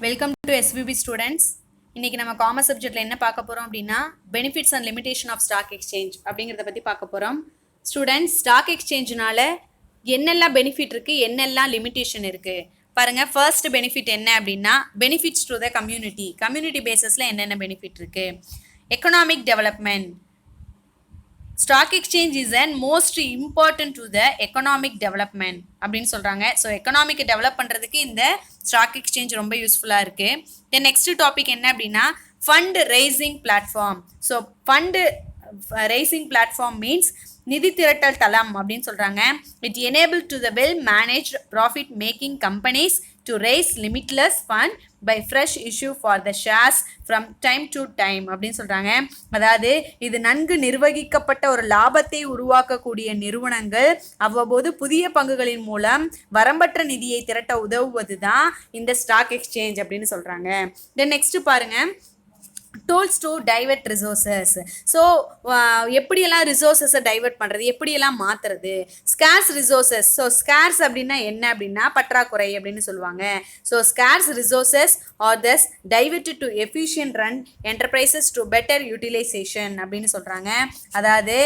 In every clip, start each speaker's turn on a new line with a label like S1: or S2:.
S1: Welcome to SVB students. இன்னைக்கு நம்ம commerce சப்ஜெக்ட்ல என்ன பார்க்க போறோம் அப்படின்னா benefits and limitation of stock exchange அப்படிங்கிறத பற்றி பார்க்க போகிறோம். ஸ்டூடெண்ட்ஸ், ஸ்டாக் எக்ஸ்சேஞ்சினால என்னெல்லாம் பெனிஃபிட் இருக்குது, என்னெல்லாம் லிமிடேஷன் இருக்குது பாருங்க. ஃபர்ஸ்ட் பெனிஃபிட் என்ன அப்படின்னா benefits to the community. Community பேசிஸில் என்னென்ன பெனிஃபிட் இருக்குது. Economic development. Stock exchange is and most important to the economic development அப்படின்னு சொல்கிறாங்க. ஸோ எக்கனாமிக்கை டெவலப் பண்ணுறதுக்கு இந்த ஸ்டாக் எக்ஸ்சேஞ்ச் ரொம்ப யூஸ்ஃபுல்லாக இருக்குது. தென் நெக்ஸ்ட் டாபிக் என்ன அப்படின்னா fund raising platform. So fund raising platform means நிதி திரட்டல் தளம் அப்படின்னு சொல்கிறாங்க. It enable to the well managed profit making companies to raise limitless fund by fresh issue for the shares from time to time அப்படின்னு சொல்கிறாங்க. அதாவது இது நன்கு நிர்வகிக்கப்பட்ட ஒரு லாபத்தை உருவாக்கக்கூடிய நிறுவனங்கள் அவ்வப்போது புதிய பங்குகளின் மூலம் வரம்பற்ற நிதியை திரட்ட உதவுவது தான் இந்த ஸ்டாக் எக்ஸ்சேஞ்ச் அப்படின்னு சொல்கிறாங்க. தென் நெக்ஸ்ட் பாருங்கள், tools to divert resources. So எப்படியெல்லாம் ரிசோர்ஸஸை டைவர்ட் பண்ணுறது, எப்படியெல்லாம் மாற்றுறது. Scares resources. ஸோ ஸ்கேர்ஸ் அப்படின்னா என்ன அப்படின்னா பற்றாக்குறை அப்படின்னு சொல்லுவாங்க. So scarce resources are thus diverted to efficient run enterprises to better utilisation அப்படின்னு சொல்கிறாங்க. அதாவது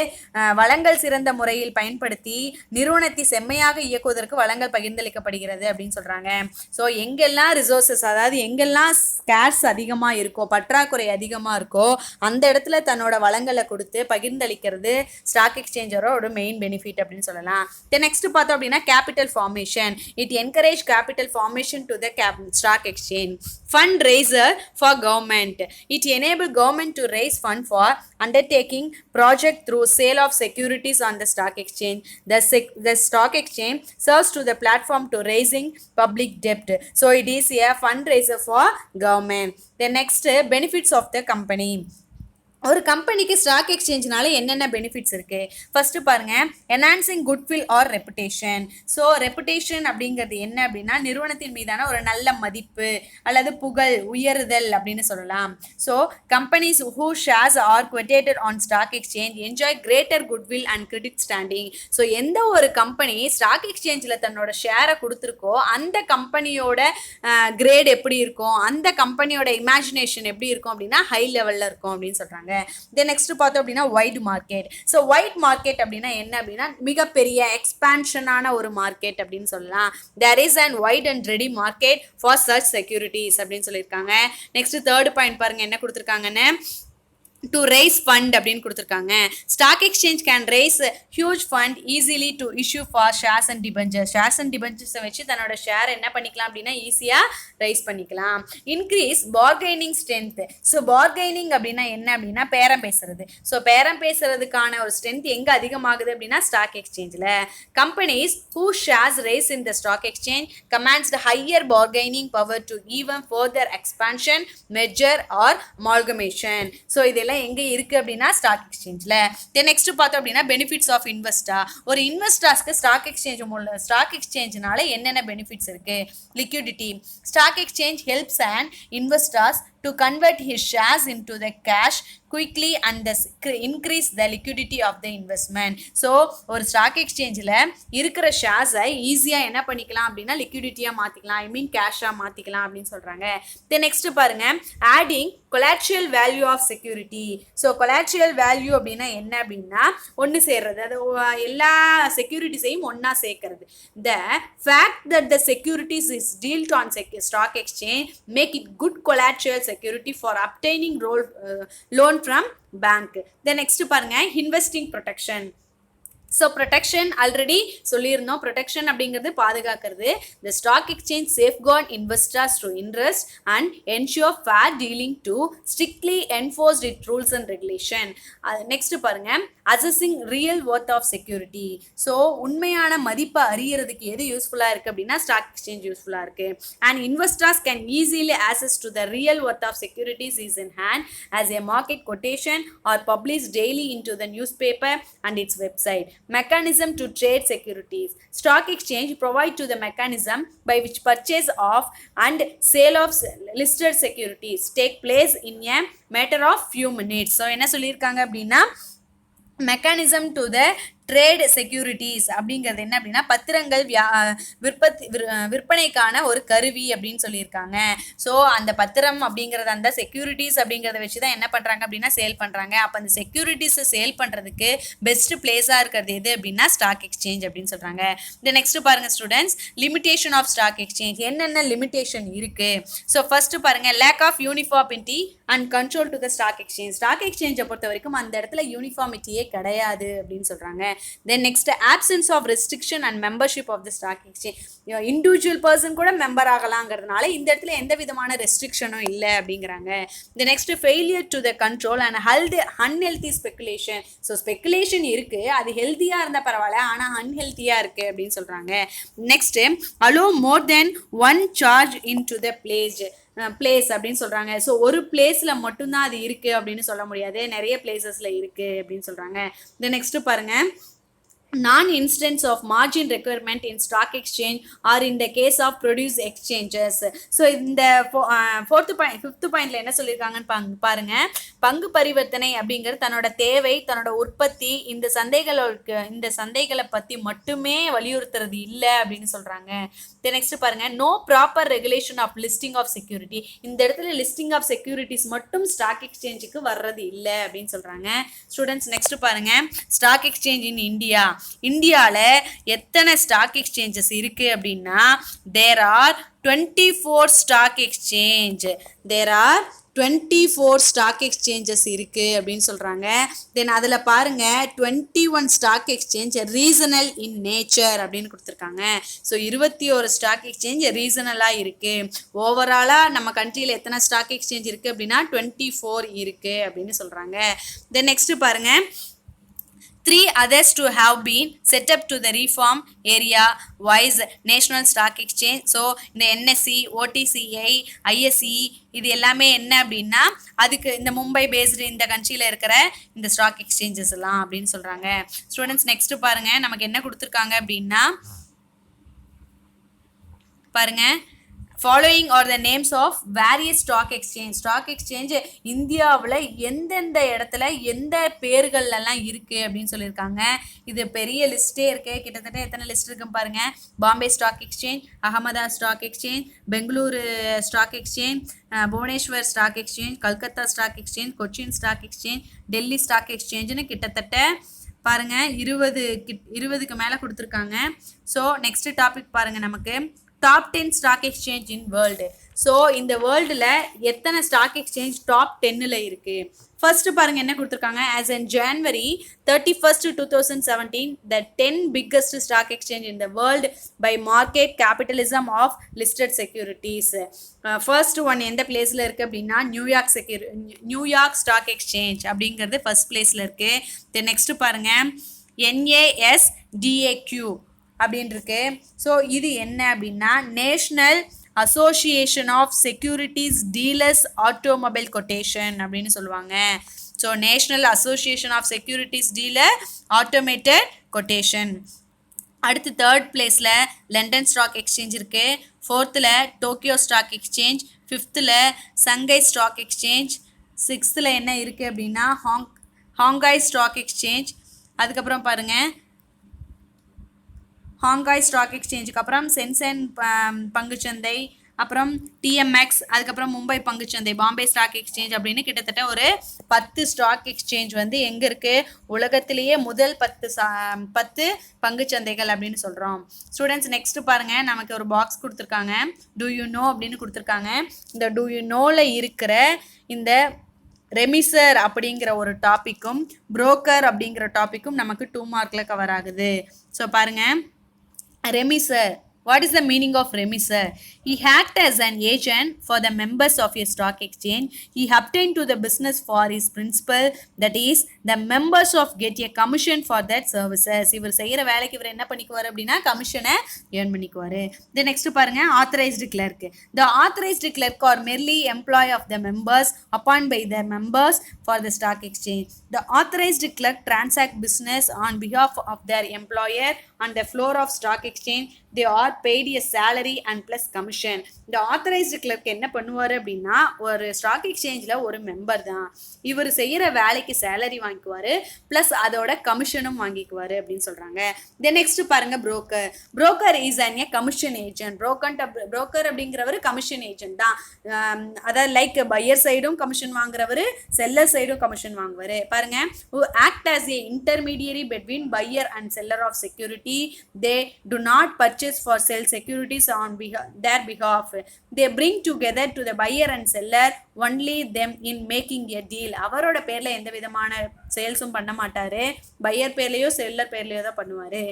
S1: வளங்கள் சிறந்த முறையில் பயன்படுத்தி நிறுவனத்தை செம்மையாக இயக்குவதற்கு வளங்கள் பகிர்ந்தளிக்கப்படுகிறது அப்படின்னு சொல்கிறாங்க. ஸோ எங்கெல்லாம் ரிசோர்ஸஸ், அதாவது எங்கெல்லாம் ஸ்கேர்ஸ் அதிகமாக இருக்கோ, பற்றாக்குறை அதிகமாக இருக்கோ, அந்த இடத்துல தன்னோட வளங்களை கொடுத்து பகிர்ந்தளிக்கிறது ஸ்டாக் எக்ஸ்சேஞ்சரோட மெயின் பெனிஃபிட் அப்படின்னு சொல்லலாம். தென் நெக்ஸ்ட் பார்த்தோம் அப்படின்னா capital formation. It encourage capital formation to the stock exchange. Fund raiser for government. It enable government to raise fund for undertaking project through sale of securities on the stock exchange. The stock exchange serves to the platform to raising public debt. So it is a fundraiser for government. The next benefits of the company. ஒரு கம்பெனிக்கு stock எக்ஸ்சேஞ்சினால என்னென்ன benefits இருக்குது. First பாருங்கள், enhancing goodwill or reputation. So reputation அப்படிங்கிறது என்ன அப்படின்னா நிறுவனத்தின் மீதான ஒரு நல்ல மதிப்பு அல்லது புகழ், உயர்தல் அப்படின்னு சொல்லலாம். So companies who shares are quoted on stock exchange enjoy greater goodwill and credit standing. So எந்த ஒரு கம்பெனி ஸ்டாக் எக்ஸ்சேஞ்சில் தன்னோட ஷேரை கொடுத்துருக்கோ அந்த கம்பெனியோட கிரேட் எப்படி இருக்கும், அந்த கம்பெனியோட இமேஜினேஷன் எப்படி இருக்கும் அப்படின்னா ஹை லெவலில் இருக்கும் அப்படின்னு சொல்கிறாங்க. தென் நெக்ஸ்ட் பார்த்தோம் அப்படின்னா wide market. So wide market அப்படின்னா என்ன அப்படின்னா மிகப்பெரிய எக்ஸ்பான்ஷனான ஒரு மார்க்கெட் அப்படின்னு சொல்லலாம். There is and wide and ready market for such securities அப்படின்னு சொல்லியிருக்காங்க. நெக்ஸ்ட் தேர்ட் பாயிண்ட் பாருங்க என்ன கொடுத்துருக்காங்கன்னு, டு ரைஸ் ஃபண்ட் அப்படின்னு கொடுத்துருக்காங்க. Stock exchange can raise huge fund easily to issue for shares and debentures. Shares and டிபெஞ்சர்ஸை வச்சு தன்னோட ஷேர் என்ன பண்ணிக்கலாம் அப்படின்னா ஈஸியாக ரைஸ் பண்ணிக்கலாம். Increase bargaining strength. So bargaining அப்படின்னா என்ன அப்படின்னா பேரம் பேசுறது. ஸோ பேரம் பேசுறதுக்கான ஒரு ஸ்ட்ரென்த் எங்கே அதிகமாகுது அப்படின்னா ஸ்டாக் எக்ஸ்சேஞ்சில். Companies who shares rise in the stock exchange commands the higher bargaining power to even further expansion, merger or amalgamation. So இதெல்லாம் எங்க இருக்கு அப்படின்னா ஸ்டாக் எக்ஸ்சேஞ்சில். தென் நெக்ஸ்ட் பார்த்தோம் அப்படின்னா பெனிஃபிட்ஸ் ஆஃப் இன்வெஸ்டர். ஒரு இன்வெஸ்டர்ஸ்க்கு ஸ்டாக் எக்ஸ்சேஞ்சினால என்னென்ன பெனிஃபிட்ஸ் இருக்கு. Liquidity. Stock exchange helps and investors to convert his shares into the cash quickly and thus increase the liquidity of the investment. So ஒரு ஸ்டாக் எக்ஸ்சேஞ்சில் இருக்கிற ஷேர்ஸை ஈஸியாக என்ன பண்ணிக்கலாம் அப்படின்னா லிக்விடிட்டியாக மாற்றிக்கலாம், ஐ மீன் கேஷாக மாற்றிக்கலாம் அப்படின்னு சொல்கிறாங்க. தென் நெக்ஸ்ட் பாருங்க, adding collateral value of security. So collateral value அப்படின்னா என்ன அப்படின்னா ஒன்று சேர்றது, அது எல்லா செக்யூரிட்டிஸையும் ஒன்றா சேர்க்கறது. The fact that the securities is dealt on stock exchange make it good collateral security for obtaining loan from bank. Then next பாருங்க, investing protection. So protection already சொல்லியிருந்தோம். ப்ரொடெக்ஷன் அப்படிங்கிறது பாதுகாக்கிறது. The stock exchange safeguard investors to interest and ensure fair dealing to strictly enforced it rules and regulation. Next பாருங்க, assessing real worth of security. So உண்மையான மதிப்பை அறியறதுக்கு எது யூஸ்ஃபுல்லாக இருக்குது அப்படின்னா ஸ்டாக் எக்ஸ்சேஞ்ச் யூஸ்ஃபுல்லாக இருக்குது. And investors can easily access to the real worth of securities is in hand as a market quotation or published daily into the newspaper and its website. Mechanism to trade securities. Stock exchange provide to the mechanism by which purchase of and sale of listed securities take place in a matter of few minutes. So என்ன சொல்லியிருக்காங்க அப்படின்னா mechanism to the trade securities அப்படிங்கிறது என்ன அப்படின்னா பத்திரங்கள் விற்பனைக்கான ஒரு கருவி அப்படின்னு சொல்லியிருக்காங்க. ஸோ அந்த பத்திரம் அப்படிங்கிறத அந்த செக்யூரிட்டிஸ் அப்படிங்கிறத வச்சு தான் என்ன பண்ணுறாங்க அப்படின்னா சேல் பண்ணுறாங்க. அப்போ அந்த செக்யூரிட்டிஸை சேல் பண்ணுறதுக்கு பெஸ்ட் பிளேஸாக இருக்கிறது எது அப்படின்னா ஸ்டாக் எக்ஸ்சேஞ்ச் அப்படின்னு சொல்கிறாங்க. இந்த நெக்ஸ்ட் பாருங்க students, limitation of stock exchange என்னென்ன லிமிடேஷன் இருக்கு. ஸோ ஃபர்ஸ்ட் பாருங்க, lack of uniformity and control to the stock exchange. Stock எக்ஸ்சேஞ்சை பொறுத்த வரைக்கும் அந்த இடத்துல யூனிஃபார்மிட்டியே கிடையாது அப்படின்னு சொல்கிறாங்க. Then next, absence of restriction and membership of the stock exchange. Individual person கூட மெம்பர் ஆகலாங்கிறதுனால இந்த இடத்துல எந்த விதமான ரெஸ்ட்ரிக்ஷனும் இல்லை அப்படிங்கிறாங்க. The next, failure to the control and unhealthy speculation. So speculation இருக்கு, அது ஹெல்த்தியா இருந்தா பரவாயில்ல, ஆனா அன்ஹெல்த்தியா இருக்கு அப்படின்னு சொல்றாங்க. Next, allow more than one charge into the place அப்படின்னு சொல்றாங்க. ஸோ ஒரு பிளேஸ்ல மட்டும்தான் அது இருக்கு அப்படின்னு சொல்ல முடியாது, நிறைய பிளேசஸ்ல இருக்கு அப்படின்னு சொல்றாங்க. இந்த நெக்ஸ்ட் பாருங்க, non-instance of margin requirement in stock exchange or in the case of produce exchanges. So இந்த ஃபிஃப்த் பாயிண்ட்ல என்ன சொல்லியிருக்காங்கன்னு பாருங்க, பங்கு பரிவர்த்தனை அப்படிங்கிறது தன்னோட தேவை, தன்னோட உற்பத்தி, இந்த சந்தைகளை பத்தி மட்டுமே வலியுறுத்துறது இல்லை அப்படின்னு சொல்றாங்க. நெக்ஸ்ட் பாருங்க, no proper regulation of listing of security. இந்த இடத்துல லிஸ்டிங் ஆஃப் செக்யூரிட்டிஸ் மட்டும் ஸ்டாக் எக்ஸ்சேஞ்சுக்கு வர்றது இல்லை அப்படின்னு சொல்றாங்க. ஸ்டூடெண்ட்ஸ் நெக்ஸ்ட் பாருங்க, ஸ்டாக் எக்ஸ்சேஞ்ச் இன் இந்தியாவில் எத்தனை ஸ்டாக் எக்ஸ்சேஞ்சஸ் இருக்கு அப்படின்னா there are 24 stock exchange. there are 24 stock exchanges இருக்கு அப்படின்னு சொல்றாங்க. தென் அதில் பாருங்க 21 stock exchange regional in nature அப்படின்னு கொடுத்துருக்காங்க. ஸோ 21 ஸ்டாக் எக்ஸ்சேஞ்ச் ரீசனலாக இருக்கு. ஓவராலாக நம்ம கண்ட்ரியில் எத்தனை ஸ்டாக் எக்ஸ்சேஞ்ச் இருக்கு அப்படின்னா 24 இருக்கு அப்படின்னு சொல்றாங்க. தென் நெக்ஸ்ட் பாருங்க, 3 others to have been set up to the reform area wise national stock exchange. So இந்த NSE, OTCI, ISE இது எல்லாமே என்ன அப்படின்னா அதுக்கு இந்த மும்பை பேஸ்டு இந்த கண்ட்ரியில் இருக்கிற இந்த ஸ்டாக் எக்ஸ்சேஞ்சஸ் எல்லாம் அப்படின்னு சொல்கிறாங்க. ஸ்டூடெண்ட்ஸ் நெக்ஸ்ட் பாருங்க, நமக்கு என்ன கொடுத்துருக்காங்க அப்படின்னா பாருங்க, following are the names of various stock exchange. Stock exchange இந்தியாவில் எந்தெந்த இடத்துல எந்த பேர்கள்லாம் இருக்கு அப்படின்னு சொல்லியிருக்காங்க. இது பெரிய லிஸ்டே இருக்கு, கிட்டத்தட்ட எத்தனை லிஸ்ட் இருக்குன்னு பாருங்க. Bombay stock exchange, Ahmedabad stock exchange, Bengaluru stock exchange, Bhubaneswar stock exchange, Calcutta stock exchange, Cochin stock exchange, Delhi stock எக்ஸ்சேஞ்சுன்னு கிட்டத்தட்ட பாருங்க 20க்கு மேலே கொடுத்துருக்காங்க. ஸோ நெக்ஸ்ட் டாபிக் பாருங்க, நமக்கு top 10 stock exchange in world. So இந்த வேர்ல்டில் எத்தனை ஸ்டாக் எக்ஸ்சேஞ்ச் டாப் 10ல் இருக்கு. ஃபர்ஸ்ட் பாருங்க என்ன கொடுத்துருக்காங்க, as in January 31st 2017 the 10 biggest stock exchange in the world by market capitalism of listed securities. First one எந்த பிளேஸில் இருக்குது அப்படின்னா நியூயார்க் ஸ்டாக் எக்ஸ்சேஞ்ச் அப்படிங்கிறது ஃபர்ஸ்ட் பிளேஸில் இருக்குது. தென் நெக்ஸ்ட் பாருங்க, NASDAQ அப்படின்னு இருக்கு. ஸோ இது என்ன அப்படின்னா national association of securities dealers automobile quotation அப்படின்னு சொல்லுவாங்க. So national association of securities dealer automated quotation. அடுத்து தேர்ட் பிளேஸில் லண்டன் ஸ்டாக் எக்ஸ்சேஞ்ச் இருக்கு. ஃபோர்த்தில் டோக்கியோ ஸ்டாக் எக்ஸ்சேஞ்ச், ஃபிஃப்த்தில் சங்கை ஸ்டாக் எக்ஸ்சேஞ்ச், சிக்ஸ்த்தில் என்ன இருக்குது அப்படின்னா ஹாங்காய் ஸ்டாக் எக்ஸ்சேஞ்ச். அதுக்கப்புறம் பாருங்கள் ஹாங்காய் ஸ்டாக் எக்ஸ்சேஞ்சுக்கு அப்புறம் சென்சென் பங்குச்சந்தை, அப்புறம் TMX, அதுக்கப்புறம் மும்பை பங்குச்சந்தை, பாம்பே ஸ்டாக் எக்ஸ்சேஞ்ச் அப்படின்னு கிட்டத்தட்ட ஒரு 10 ஸ்டாக் எக்ஸ்சேஞ்ச் வந்து எங்கே இருக்குது, உலகத்திலேயே முதல் 10 பங்குச்சந்தைகள் அப்படின்னு சொல்கிறோம். ஸ்டூடெண்ட்ஸ் நெக்ஸ்ட் பாருங்கள், நமக்கு ஒரு பாக்ஸ் கொடுத்துருக்காங்க, டூ யூ நோ அப்படின்னு கொடுத்துருக்காங்க. இந்த டூ யூ நோவில் இருக்கிற இந்த ரெமிசர் அப்படிங்கிற ஒரு டாப்பிக்கும் புரோக்கர் அப்படிங்கிற டாப்பிக்கும் நமக்கு 2 மார்க்கில் கவர் ஆகுது. ஸோ பாருங்கள், remissor. What is the meaning of remissor? He acts as an agent for the members of a stock exchange. He obtained to the business for his principal, that is the members of get a commission for that services. இவர் செய்கிற வேலைக்கு இவர் என்ன பண்ணிக்குவார் அப்படின்னா கமிஷனை earn பண்ணிக்குவார். The next பாருங்க, authorized clerk. The authorized clerk are merely employee of the members appointed by the members for the stock exchange. The authorized clerk transact business on behalf of their employer on the floor of stock exchange. They are paid a salary and plus commission. இந்த authorized clerk என்ன பண்ணுவார் அப்படின்னா ஒரு stock எக்ஸ்சேஞ்சில் ஒரு member தான். இவர் செய்கிற வேலைக்கு சேலரி வாங்கிக்குவார் ப்ளஸ் அதோட கமிஷனும் வாங்கிக்குவார் அப்படின்னு சொல்கிறாங்க. தென் நெக்ஸ்ட் பாருங்க broker. Broker is an A commission agent. Broker அப்படிங்கிறவர் கமிஷன் ஏஜென்ட் தான். அதாவது லைக் பையர் சைடும் கமிஷன் வாங்குறவர், செல்லர் சைடும் கமிஷன் வாங்குவார். பாருங்க, act as a intermediary between buyer and seller of security. They do not purchase for sell securities on their behalf. They bring together to the buyer and seller only them in making a deal. அவரோட பேர்ல எந்த விதமான சேல்ஸும் பண்ண மாட்டாரு, pier பேர்லயோ seller பேர்லயோ தான் பண்ணுவாரு.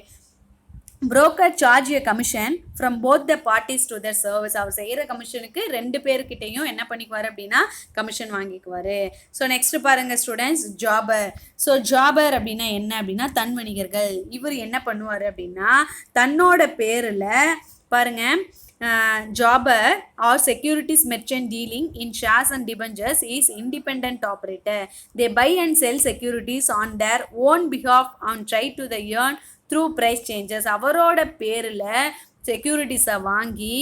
S1: broker charge a commission from both the parties to their service. அவர் செய்கிற கமிஷனுக்கு ரெண்டு பேர்கிட்டையும் என்ன பண்ணிக்குவார் அப்படின்னா கமிஷன் வாங்கிக்குவார். ஸோ நெக்ஸ்ட் பாருங்க ஸ்டூடெண்ட்ஸ், ஜாபர். ஸோ ஜாபர் அப்படின்னா என்ன அப்படின்னா தன் வணிகர்கள். இவர் என்ன பண்ணுவார் அப்படின்னா தன்னோட பேரில் பாருங்க jobber or securities merchant dealing in shares and debentures is independent operator. They buy and sell securities on their own behalf and try to the earn through price changes. அவரோட பேரில் செக்யூரிட்டிஸை வாங்கி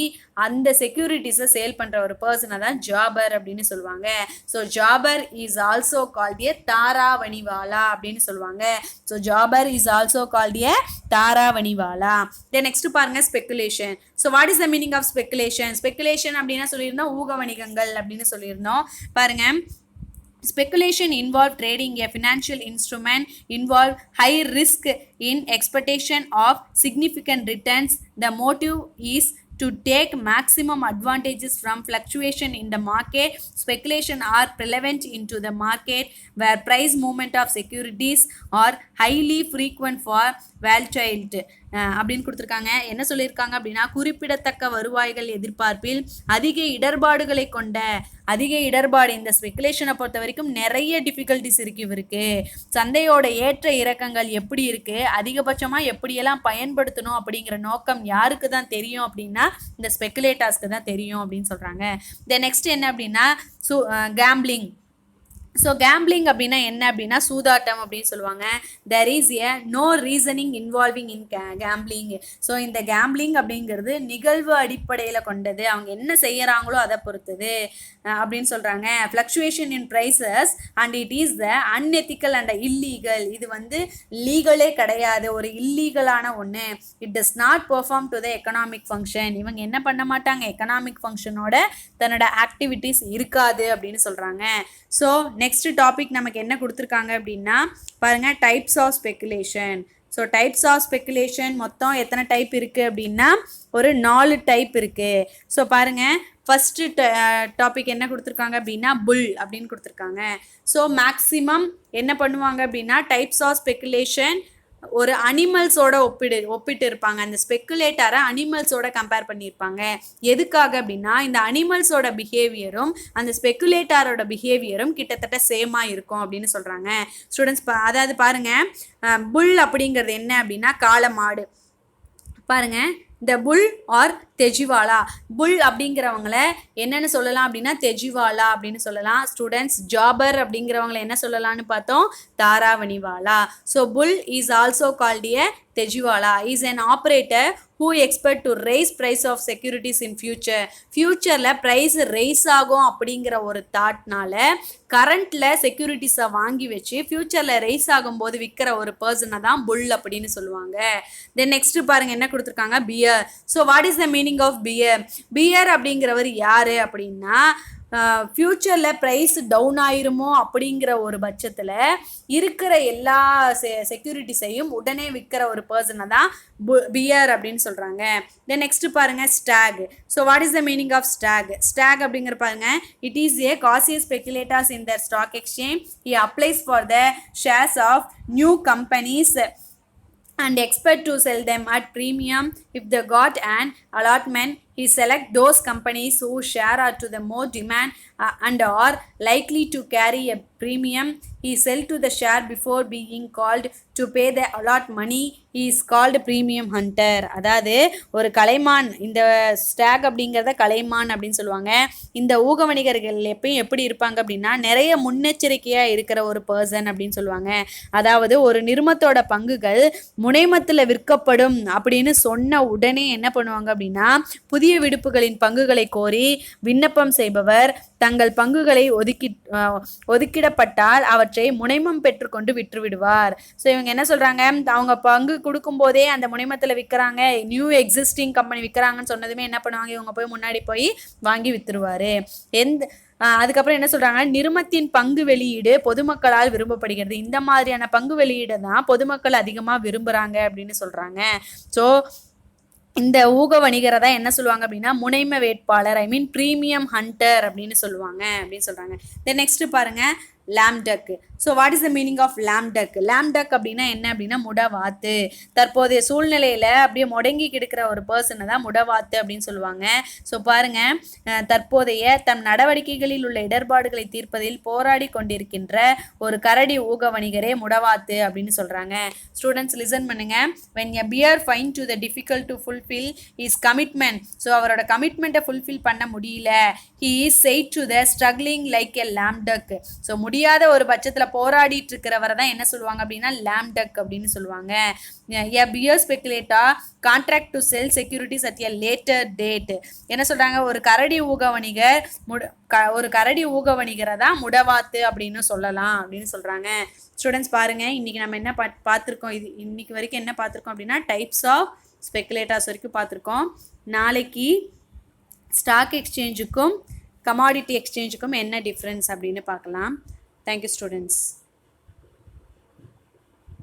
S1: அந்த செக்யூரிட்டிஸை சேல் பண்ணுற ஒரு பர்சனை தான் ஜாபர் அப்படின்னு சொல்லுவாங்க. So jobber is also called a Taravaniwala அப்படின்னு சொல்லுவாங்க. So jobber is also called a Taravaniwala. Then next பாருங்க speculation. So what is the meaning of speculation? Speculation அப்படின்னா சொல்லியிருந்தோம் ஊக வணிகங்கள் அப்படின்னு சொல்லியிருந்தோம். பாருங்க, speculation involve trading a financial instrument, involve high risk in expectation of significant returns. The motive is to take maximum advantages from fluctuation in the market. Speculation are prevalent into the market where price movement of securities are highly frequent for volatile அப்படின்னு கொடுத்துருக்காங்க. என்ன சொல்லியிருக்காங்க அப்படின்னா குறிப்பிடத்தக்க வருவாய்கள் எதிர்பார்ப்பில் அதிக இடர்பாடுகளை கொண்ட இடர்பாடு. இந்த ஸ்பெகுலேஷனை பொறுத்த வரைக்கும் நிறைய டிஃபிகல்ட்டிஸ் இருக்கு இவருக்கு. சந்தையோட ஏற்ற இறக்கங்கள் எப்படி இருக்கு, அதிகபட்சமாக எப்படியெல்லாம் பயன்படுத்தணும் அப்படிங்கிற நோக்கம் யாருக்கு தான் தெரியும் அப்படின்னா இந்த ஸ்பெகுலேட்டர்ஸ்க்கு தான் தெரியும் அப்படின்னு சொல்கிறாங்க. தென் நெக்ஸ்ட் என்ன அப்படின்னா கேம்பிளிங். ஸோ கேம்பிளிங் அப்படின்னா என்ன அப்படின்னா சூதாட்டம் அப்படின்னு சொல்லுவாங்க. There is a no reasoning involving in gambling. So இந்த கேம்பிளிங் அப்படிங்கிறது நிகழ்வு அடிப்படையில் கொண்டது, அவங்க என்ன செய்கிறாங்களோ அதை பொறுத்தது அப்படின்னு சொல்கிறாங்க. Fluctuation in prices and it is the unethical and illegal. இது வந்து லீகலே கிடையாது, ஒரு இல்லீகலான ஒன்று. It does not perform to the economic function. இவங்க என்ன பண்ண மாட்டாங்க, எக்கனாமிக் ஃபங்க்ஷனோட தன்னோட ஆக்டிவிட்டீஸ் இருக்காது அப்படின்னு சொல்கிறாங்க. ஸோ நெக்ஸ்ட் டாபிக் நமக்கு என்ன கொடுத்துருக்காங்க அப்படின்னா பாருங்கள் types of speculation. So types of speculation மொத்தம் எத்தனை டைப் இருக்குது அப்படின்னா ஒரு 4 டைப் இருக்குது. ஸோ பாருங்கள், ஃபஸ்ட்டு டாபிக் என்ன கொடுத்துருக்காங்க அப்படின்னா புல் அப்படின்னு கொடுத்துருக்காங்க. ஸோ மேக்ஸிமம் என்ன பண்ணுவாங்க அப்படின்னா டைப்ஸ் ஆஃப் ஸ்பெகுலேஷன் ஒரு அனிமல்ஸோட ஒப்பிட்டு இருப்பாங்க. அந்த ஸ்பெக்குலேட்டரை அனிமல்ஸோட கம்பேர் பண்ணியிருப்பாங்க. எதுக்காக அப்படின்னா இந்த அனிமல்ஸோட பிஹேவியரும் அந்த ஸ்பெக்குலேட்டரோட பிஹேவியரும் கிட்டத்தட்ட சேமாக இருக்கும் அப்படின்னு சொல்கிறாங்க. ஸ்டூடெண்ட்ஸ் அதாவது பாருங்கள், புல் அப்படிங்கிறது என்ன அப்படின்னா காளை மாடு. பாருங்கள், த புல் ஆர் தெஜிவாலா. புல் அப்படிங்கிறவங்கள என்னென்னு சொல்லலாம் அப்படின்னா தெஜிவாலா அப்படின்னு சொல்லலாம். ஸ்டூடெண்ட்ஸ் ஜாபர் அப்படிங்கிறவங்கள என்ன சொல்லலாம்னு பார்த்தோம், Taravaniwala. So bull is also called a Tejiwala is an operator who expect to raise price of securities in future. ஃபியூச்சரில் ப்ரைஸ் ரைஸ் ஆகும் அப்படிங்கிற ஒரு தாட்னால கரண்ட்டில் செக்யூரிட்டிஸை வாங்கி வச்சு ஃபியூச்சரில் ரைஸ் ஆகும்போது விற்கிற ஒரு பர்சனை தான் புல் அப்படின்னு சொல்லுவாங்க. தென் நெக்ஸ்ட் பாருங்கள் என்ன கொடுத்துருக்காங்க, bear. So what is the meaning of bear? Bear அப்படிங்கிறவர் யார் அப்படின்னா ஃப்யூச்சரில் ப்ரைஸ் டவுன் ஆயிருமோ அப்படிங்கிற ஒரு பட்சத்தில் இருக்கிற எல்லா செக்யூரிட்டிஸையும் உடனே விற்கிற ஒரு பர்சனை தான் பியர் அப்படின்னு சொல்கிறாங்க. தென் நெக்ஸ்ட் பாருங்கள் stag. So what is the meaning of stag? Stag அப்படிங்கிற பாருங்க, it is a cautious speculators in the stock exchange. He applies for the shares of new companies and expect to sell them at premium. If they got an allotment, he select those companies whose share are to the more demand and are likely to carry a premium. He sell to the share before being called to pay the allot money. He is called premium hunter. அதாவது ஒரு கலைமான், இந்த stock அப்படிங்கிறத கலைமான் அப்படின்னு சொல்லுவாங்க. இந்த ஊக வணிகர்கள் எப்பயும் எப்படி இருப்பாங்க அப்படின்னா நிறைய முன்னெச்சரிக்கையாக இருக்கிற ஒரு பர்சன் அப்படின்னு சொல்லுவாங்க. அதாவது ஒரு நிறுமத்தோட பங்குகள் முனைமத்தில் விற்கப்படும் அப்படின்னு சொன்ன உடனே என்ன பண்ணுவாங்க அப்படின்னா புதிய விடுப்புகளின் பங்குகளை கோரி விண்ணப்பம் செய்பவர் தங்கள் பங்குகளை ஒதுக்கிடப்பட்டால் அவற்றை முனைமம் பெற்றுக்கொண்டு விற்றுவிடுவார். ஸோ இவங்க என்ன சொல்கிறாங்க, அவங்க பங்கு கொடுக்கும்போதே அந்த முனைமத்தில் விற்கிறாங்க, நியூ எக்ஸிஸ்டிங் கம்பெனி விற்கிறாங்கன்னு சொன்னதுமே என்ன பண்ணுவாங்க, இவங்க போய் முன்னாடி போய் வாங்கி விற்றுருவார். அதுக்கப்புறம் என்ன சொல்கிறாங்க, நிறுமத்தின் பங்கு வெளியீடு பொதுமக்களால் விரும்பப்படுகிறது. இந்த மாதிரியான பங்கு வெளியீடு தான் பொதுமக்கள் அதிகமாக விரும்புகிறாங்க அப்படின்னு சொல்கிறாங்க. ஸோ இந்த ஊக வணிகரை தான் என்ன சொல்லுவாங்க அப்படின்னா முனைம வேட்பாளர், ப்ரீமியம் ஹண்டர் அப்படின்னு சொல்லுவாங்க அப்படின்னு சொல்கிறாங்க. தென் நெக்ஸ்ட் பாருங்கள் lame duck. So what is the meaning of lame duck? Lame duck அப்படின்னா என்ன அப்படின்னா முடவாத்து. தற்போதைய சூழ்நிலையில் அப்படியே முடங்கி கிடக்கிற ஒரு பர்சனை தான் முடவாத்து அப்படின்னு சொல்லுவாங்க. ஸோ பாருங்கள், தற்போதைய தம் நடவடிக்கைகளில் உள்ள இடர்பாடுகளை தீர்ப்பதில் போராடி கொண்டிருக்கின்ற ஒரு கரடி ஊக வணிகரே முடவாத்து அப்படின்னு சொல்கிறாங்க. ஸ்டூடெண்ட்ஸ் லிசன் பண்ணுங்க. when a bear find to the difficult to fulfill his commitment, so அவரோட கமிட்மெண்ட்டை ஃபுல்ஃபில் பண்ண முடியல, he is said to the struggling like a lamduck. So முடியாத ஒரு பட்சத்தில் போராடிட்டு இருக்கிறவரை தான் என்ன சொல்லுவாங்க அப்படின்னா lamduck அப்படின்னு சொல்லுவாங்க. a bear speculator contract to sell securities at a later date. என்ன சொல்கிறாங்க, ஒரு கரடி ஊக வணிகரை தான் முடவாத்து அப்படின்னு சொல்லலாம் அப்படின்னு சொல்கிறாங்க. ஸ்டூடெண்ட்ஸ் பாருங்கள், இன்றைக்கி நம்ம என்ன பார்த்துருக்கோம், இது இன்றைக்கி வரைக்கும் என்ன பார்த்துருக்கோம் அப்படின்னா டைப்ஸ் ஆஃப் ஸ்பெக்குலேட்டர்ஸ் வரைக்கும் பார்த்துருக்கோம். நாளைக்கு ஸ்டாக் எக்ஸ்சேஞ்சுக்கும் கமாடிட்டி எக்ஸ்சேஞ்சுக்கும் என்ன டிஃப்ரென்ஸ் அப்படின்னு பார்க்கலாம். Thank you students.